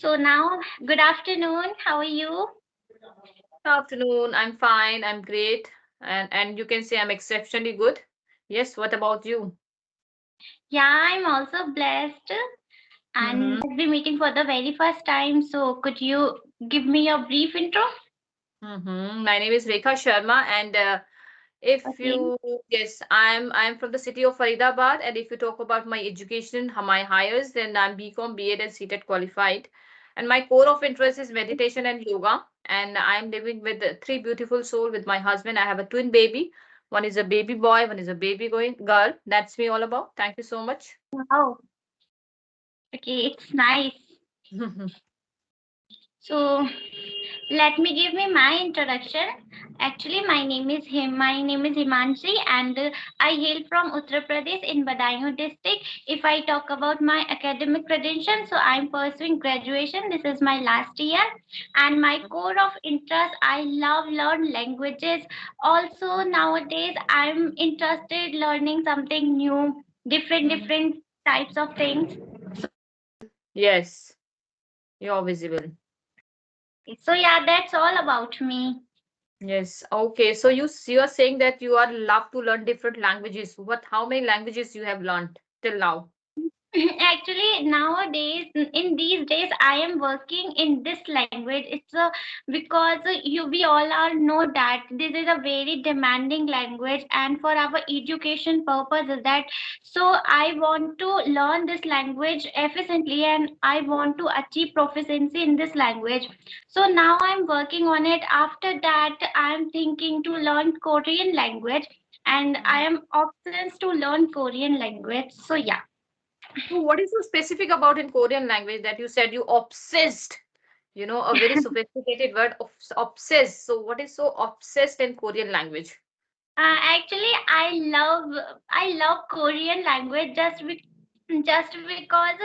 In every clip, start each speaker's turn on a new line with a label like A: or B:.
A: So now, good afternoon. How are you?
B: Good afternoon. I'm fine. I'm great. And you can say I'm exceptionally good. Yes, what about you?
A: Yeah, I'm also blessed and
B: Mm-hmm.
A: we'll be meeting for the very first time. So could you give me a brief intro?
B: Mm-hmm. My name is Rekha Sharma, and if
A: Okay.
B: you yes, I'm from the city of Faridabad, and if you talk about my education, my hires, then I'm BCom, BEd, and CTET qualified, and my core of interest is meditation and yoga, and I'm living with three beautiful souls with my husband. I have a twin baby. One is a baby boy, one is a baby girl. That's me all about. Thank you so much.
A: Wow. Okay, it's nice. So let me give me my introduction. Actually, my name is Himanshi, and I hail from Uttar Pradesh in Badaयूं district. If I talk about my academic credentials, so I'm pursuing graduation. This is my last year, and my core of interest, I love learn languages. Also, nowadays I'm interested learning something new, different types of things.
B: Yes, you're visible.
A: So yeah, that's all about me.
B: Yes. Okay. So you are saying that you are love to learn different languages. What? How many languages you have learned till now?
A: Actually, nowadays, in these days, I am working in this language. It's because we all are know that this is a very demanding language, and for our education purposes, that so I want to learn this language efficiently, and I want to achieve proficiency in this language. So now I'm working on it. After that, I'm thinking to learn Korean language, and I
B: Mhm.
A: am obsessed to learn Korean language. So yeah.
B: So what is so specific about in Korean language that you said you obsessed? You know, a very sophisticated word, obsessed. So what is so obsessed in Korean language?
A: Actually, I love Korean language just because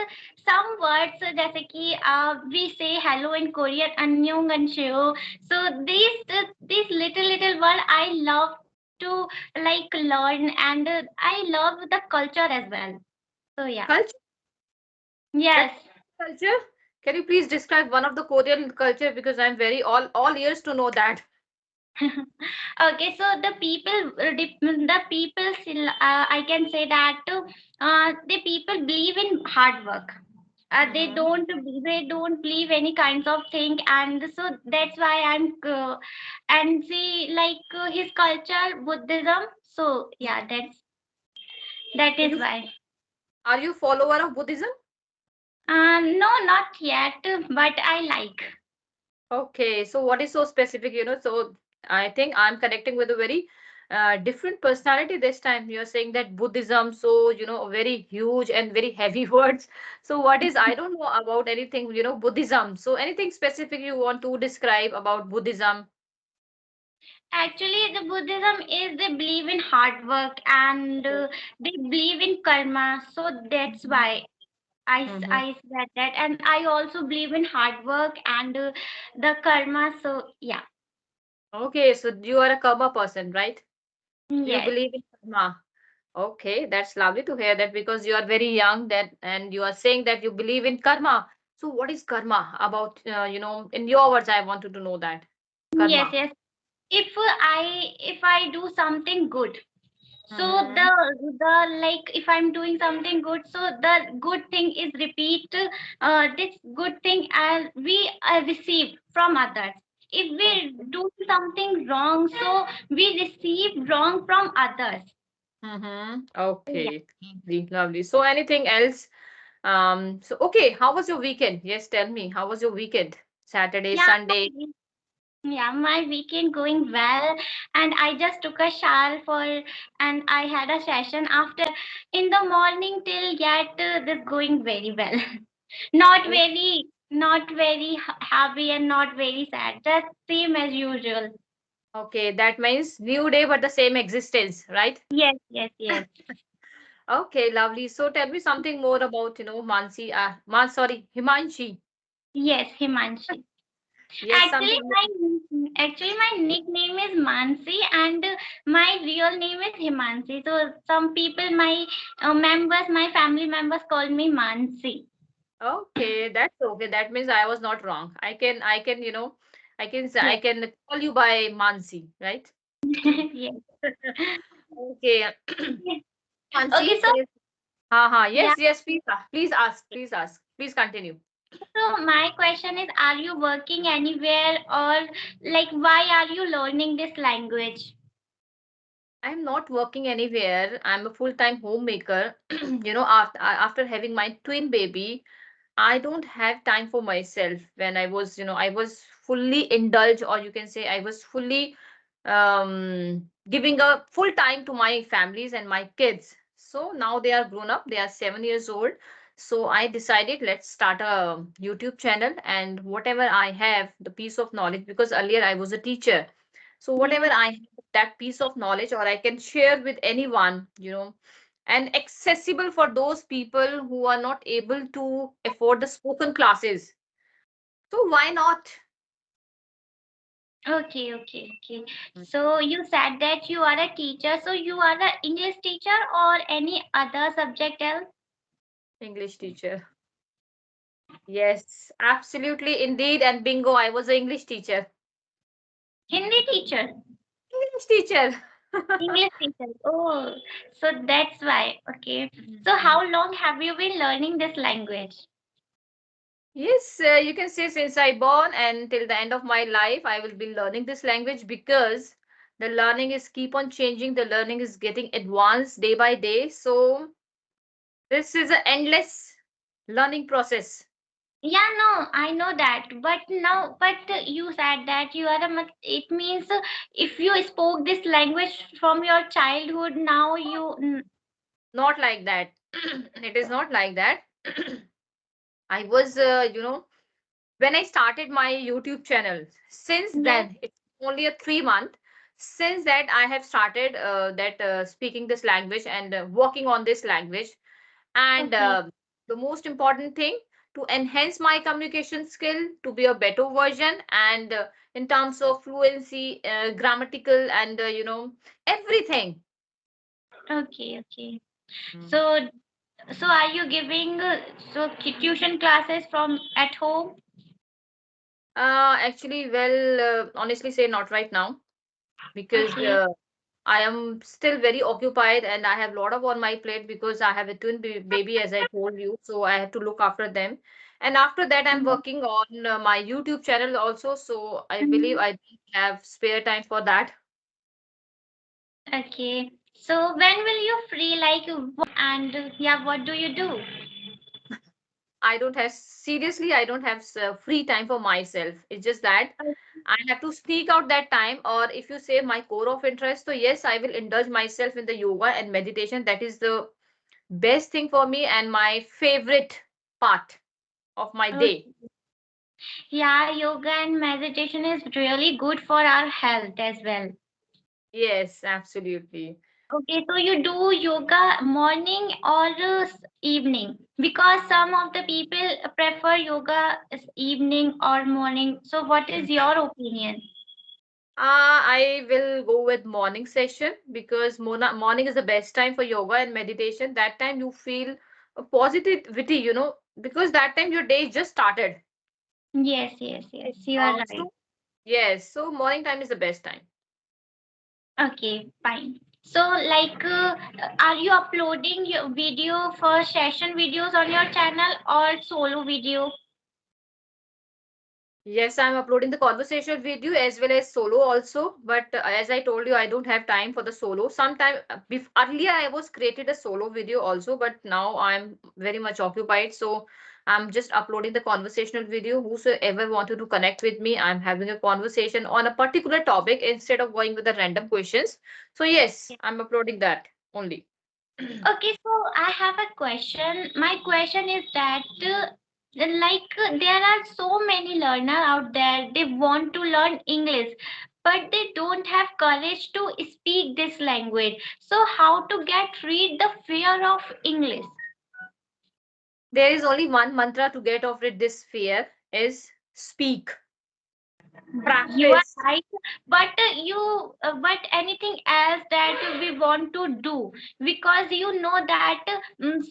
A: some words जैसे कि we say hello in Korean 안녕하세요. So these little word I love to like learn, and I love the culture as well. So yeah.
B: Culture. That
A: Yes.
B: culture. Can you please describe one of the Korean culture because I'm very all ears to know that.
A: Okay, so the people still, I can say that the people believe in hard work.
B: Mm-hmm.
A: They don't believe any kinds of thing, and so that's why I'm and see like his culture Buddhism. So yeah, that
B: So
A: is
B: you
A: why.
B: are you follower of Buddhism?
A: No, not yet, but I like.
B: Okay, so what is so specific, So I think I'm connecting with a very different personality this time. You're saying that Buddhism, so very huge and very heavy words. So what is, I don't know about anything, Buddhism. So anything specific you want to describe about Buddhism?
A: Actually, the Buddhism is they believe in hard work, and they believe in karma. So that's why
B: Mm-hmm.
A: I said that, and I also believe in hard work and the karma. So yeah,
B: Okay, so you are a karma person, right? You
A: yes,
B: believe in karma. Okay, that's lovely to hear that because you are very young that and you are saying that you believe in karma. So what is karma about, in your words, I wanted to know that.
A: yes,
B: Karma.
A: yes. If I do something good, so
B: Mm-hmm.
A: the like if I'm doing something good, so the good thing is repeat this good thing as we receive from others. If we
B: Okay.
A: do something wrong, so we receive wrong from others.
B: Mm-hmm.
A: Yeah.
B: Okay. Lovely, lovely. So anything else? So okay, how was your weekend? Yes, tell me, how was your weekend? Saturday,
A: Yeah,
B: Sunday?
A: yeah, my weekend going well, and I just took a shower and I had a session after in the morning till yet this going very well.
B: Oh,
A: Not very happy and not very sad. Just same as usual.
B: okay, that means new day but the same existence, right?
A: Yes, yes, yes.
B: Okay, lovely. So tell me something more about, Mansi, sorry, Himanshi.
A: Yes, Himanshi.
B: Yes, something more.
A: Actually my nickname is Mansi, and my real name is Himanshi. So some people, my members, my family members call me Mansi.
B: Okay, that's okay. That means I was not wrong. I can, I
A: Yes.
B: can call you by Mansi, right?
A: Yes.
B: Okay. Mansi
A: Okay, so
B: says,
A: yeah.
B: yes, yes, please, please ask, please ask, please continue.
A: So my question is, are you working anywhere, or like why are you learning this language?
B: I'm not working anywhere. I'm a full-time homemaker. After having my twin baby, I don't have time for myself. When I was fully indulged, or you can say I was fully giving a full time to my families and my kids. So now they are grown up, they are 7 years old. So I decided, let's start a YouTube channel, and whatever I have, the piece of knowledge, because earlier I was a teacher. So whatever
A: Yes.
B: I have, that piece of knowledge, or I can share with anyone, and accessible for those people who are not able to afford the spoken classes. So why not?
A: Okay, okay, okay. So you said that you are a teacher. So you are an English teacher or any other subject else?
B: English teacher. Yes, absolutely, indeed. And bingo, I was an English teacher.
A: Hindi teacher.
B: English teacher.
A: English teacher. Oh, so that's why. Okay. So
B: Mhm.
A: how long have you been learning this language?
B: Yes, you can say since I born and till the end of my life, I will be learning this language, because the learning is keep on changing. The learning is getting advanced day by day. So this is an endless learning process.
A: Yeah, no, I know that. But now, you said that you are a. It means if you spoke this language from your childhood, now you.
B: Not like that. It is not like that. I was, when I started my YouTube channel, since
A: Yes.
B: then, it's only a 3 month. Since that, I have started that speaking this language and working on this language. And
A: Okay.
B: the most important thing, to enhance my communication skill, to be a better version, and in terms of fluency, grammatical, and everything.
A: Okay. Okay.
B: Mm.
A: So, are you giving tuition classes from at home?
B: Actually, well, honestly say not right now, because
A: Okay.
B: I am still very occupied and I have a lot of on my plate, because I have a twin baby, as I told you. So I have to look after them. And after that, I'm
A: Mhm.
B: working on my YouTube channel also. So I believe
A: Mhm.
B: I don't have spare time for that.
A: Okay. So when will you free? Like, and yeah, what do you do?
B: I don't have, seriously, I don't have free time for myself. It's just that I have to sneak out that time. Or if you say my core of interest, so yes, I will indulge myself in the yoga and meditation. That is the best thing for me and my favorite part of my day.
A: Okay. Yeah, yoga and meditation is really good for our health as well.
B: Yes, absolutely.
A: Okay, so you do yoga morning or evening? Because some of the people prefer yoga as evening or morning. So what is your opinion?
B: I will go with morning session, because morning is the best time for yoga and meditation. That time you feel a positivity, because that time your day just started.
A: Yes, yes, yes. You are right.
B: So yes, so morning time is the best time.
A: Okay, fine. So, like, are you uploading your video for session videos on your channel or solo video?
B: Yes, I'm uploading the conversational video as well as solo also. But as I told you, I don't have time for the solo. Sometime earlier I was created a solo video also, but now I'm very much occupied. So I'm just uploading the conversational video. Whosoever wanted to connect with me, I'm having a conversation on a particular topic instead of going with the random questions. So yes, I'm uploading that only.
A: Okay, so I have a question. My question is that, there are so many learner out there. They want to learn English, but they don't have courage to speak this language. So, how to get rid the fear of English?
B: There is only one mantra to get over this fear, is speak.
A: You are
B: Practice.
A: right, but anything else that we want to do, because you know that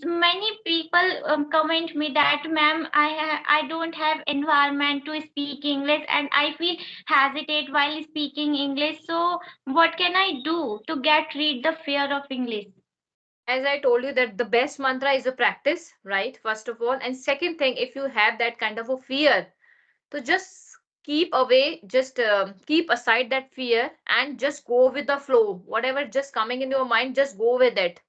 A: many people comment me that, ma'am, I don't have environment to speak English and I feel hesitate while speaking English. So what can I do to get rid the fear of English?
B: As I told you that the best mantra is a practice, right? First of all. And second thing, if you have that kind of a fear, to just keep away, just keep aside that fear and just go with the flow. Whatever just coming in your mind, just go with it.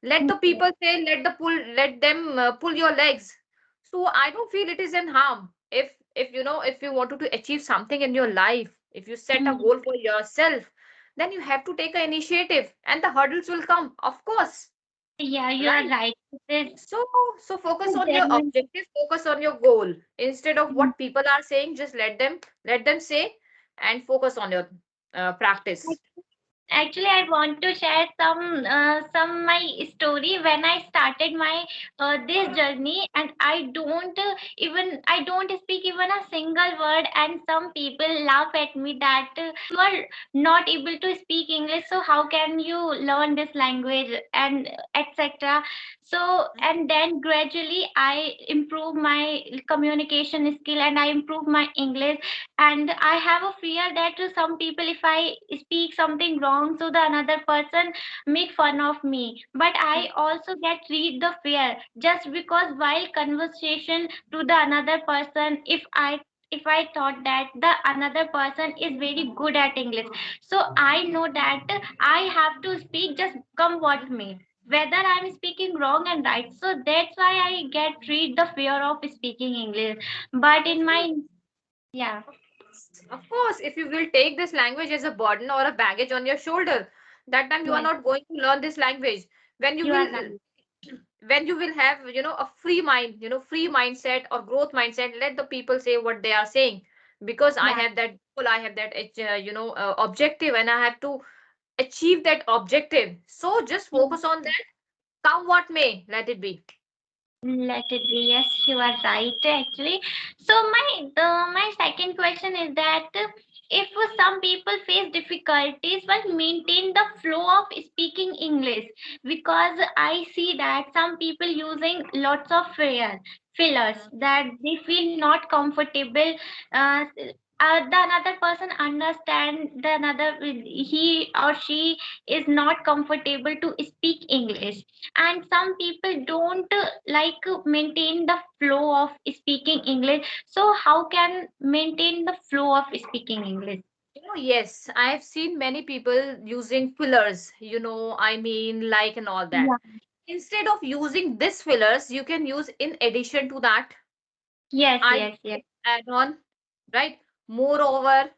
B: Let the
A: Yes.
B: people say, let them pull your legs. So I don't feel it is an harm. If you know, if you wanted to achieve something in your life, if you set a
A: Mm.
B: goal for yourself, then you have to take an initiative and the hurdles will come, of course,
A: Yeah, you are
B: right?
A: right. It is
B: So, so focus on your
A: genuine.
B: objective, focus on your goal. Instead of what people are saying, just let them say and focus on your practice.
A: Actually, I want to share some my story when I started my this journey, and I don't speak even a single word, and some people laugh at me that you are not able to speak English, so how can you learn this language and etc. So and then gradually I improve my communication skill and I improve my English. And I have a fear that to some people, if I speak something wrong, so the another person make fun of me, but I also get rid the fear, just because while conversation to the another person, if I thought that the another person is very good at English, so I know that I have to speak just come what may, whether I'm speaking wrong and right. So that's why I get rid the fear of speaking English. But
B: Of
A: in
B: course.
A: my, yeah.
B: Of course, if you will take this language as a burden or a baggage on your shoulder, that time you are
A: Yes,
B: not going to learn this language. When you
A: you are
B: will
A: right.
B: when you will have, a free mind, free mindset or growth mindset, let the people say what they are saying, because I
A: Yeah.
B: have that goal, I have that objective, and I have to achieve that objective. So just
A: Mm.
B: focus on that, come what may, let it be.
A: Let it be. Yes, you are right. Actually, so my second question is that if some people face difficulties while maintain the flow of speaking English, because I see that some people using lots of fillers that they feel not comfortable. The another person understand the another, he or she is not comfortable to speak English, and some people don't maintain the flow of speaking English. So how can maintain the flow of speaking English?
B: Yes, I've seen many people using fillers, I mean, like, and all that.
A: Yeah.
B: Instead of using this fillers, you can use in addition to that,
A: Yes,
B: I
A: yes, yes.
B: add on, right? Moreover,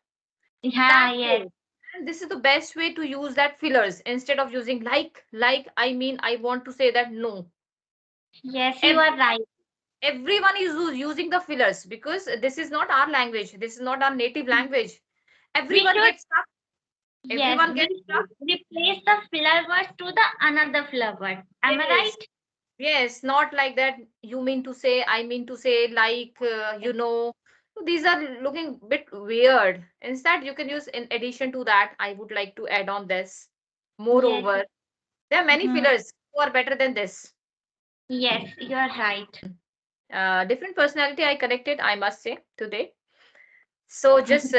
A: Yeah,
B: that
A: yes.
B: way. And this is the best way to use that fillers instead of using like, I mean, I want to say that no.
A: Yes, you are
B: Everyone,
A: right.
B: everyone is using the fillers because this is not our language. This is not our native language.
A: We
B: Everyone
A: should,
B: gets stuck.
A: yes,
B: Everyone
A: we
B: gets stuck.
A: should replace the filler words to the another filler word. Am I
B: Yes.
A: right?
B: Yes, not like that. You mean to say, I mean to say, like, So these are looking bit weird. Instead, you can use in addition to that, I would like to add on this.
A: Yes.
B: Moreover, there are many
A: Mhm.
B: fillers who are better than this.
A: Yes, you are right.
B: Different personality I connected, I must say, today. So just